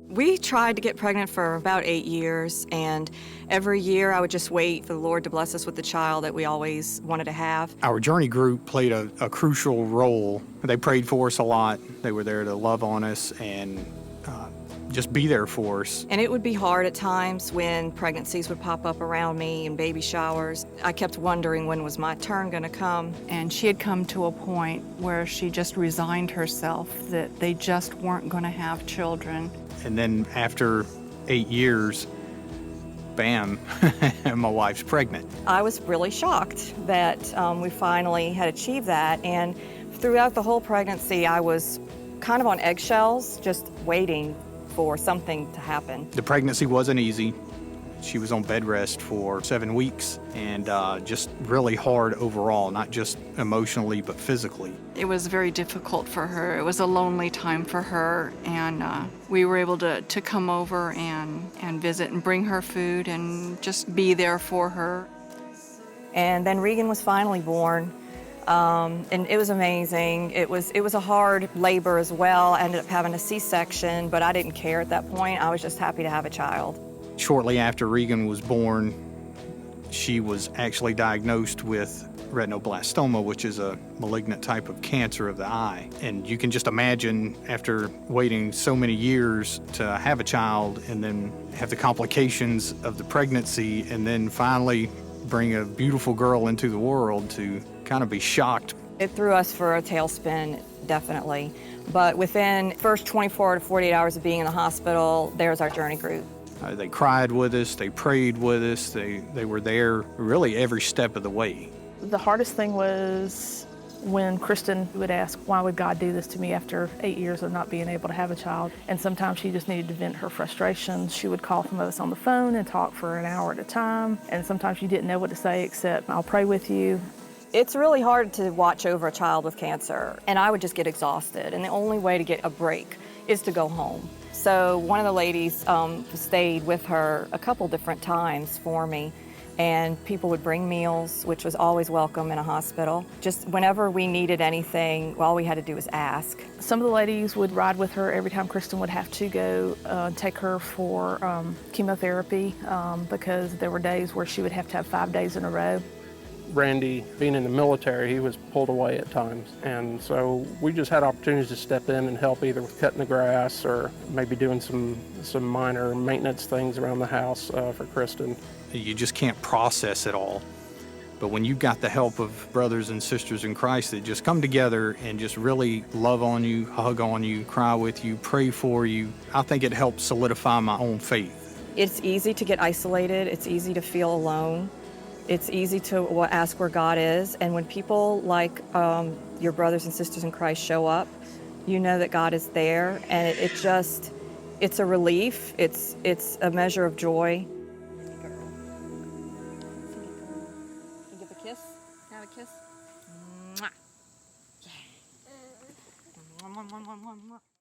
We tried to get pregnant for about 8 years, and every year I would just wait for the Lord to bless us with the child that we always wanted to have. Our journey group played a crucial role. They prayed for us a lot. They were there to love on us and just be there for us. And it would be hard at times when pregnancies would pop up around me and baby showers. I kept wondering when was my turn going to come. And she had come to a point where she just resigned herself that they just weren't going to have children. And then after 8 years, bam, my wife's pregnant. I was really shocked that we finally had achieved that. And throughout the whole pregnancy, I was kind of on eggshells, just waiting for something to happen. The pregnancy wasn't easy. She was on bed rest for 7 weeks, and just really hard overall, not just emotionally, but physically. It was very difficult for her. It was a lonely time for her, and we were able to come over and visit and bring her food and just be there for her. And then Regan was finally born. And it was amazing. It was a hard labor as well. I ended up having a C-section, but I didn't care at that point. I was just happy to have a child. Shortly after Regan was born, she was actually diagnosed with retinoblastoma, which is a malignant type of cancer of the eye. And you can just imagine, after waiting so many years to have a child and then have the complications of the pregnancy and then finally bring a beautiful girl into the world, to kind of be shocked. It threw us for a tailspin, definitely. But within the first 24 to 48 hours of being in the hospital, there's our journey group. They cried with us, they prayed with us, they were there really every step of the way. The hardest thing was when Kristen would ask, why would God do this to me after 8 years of not being able to have a child? And sometimes she just needed to vent her frustrations. She would call some of us on the phone and talk for an hour at a time. And sometimes you didn't know what to say except, I'll pray with you. It's really hard to watch over a child with cancer, and I would just get exhausted. And the only way to get a break is to go home. So one of the ladies stayed with her a couple different times for me. And people would bring meals, which was always welcome in a hospital. Just whenever we needed anything, all we had to do was ask. Some of the ladies would ride with her every time Kristen would have to go take her for chemotherapy because there were days where she would have to have 5 days in a row. Randy, being in the military, he was pulled away at times. And so we just had opportunities to step in and help either with cutting the grass or maybe doing some minor maintenance things around the house for Kristen. You just can't process it all. But when you've got the help of brothers and sisters in Christ that just come together and just really love on you, hug on you, cry with you, pray for you, I think it helps solidify my own faith. It's easy to get isolated. It's easy to feel alone. It's easy to ask where God is. And when people like your brothers and sisters in Christ show up, you know that God is there. And it's a relief. It's a measure of joy. Give a kiss? Have a kiss? Mwah. Yeah. Mwah, mwah, mwah, mwah, mwah.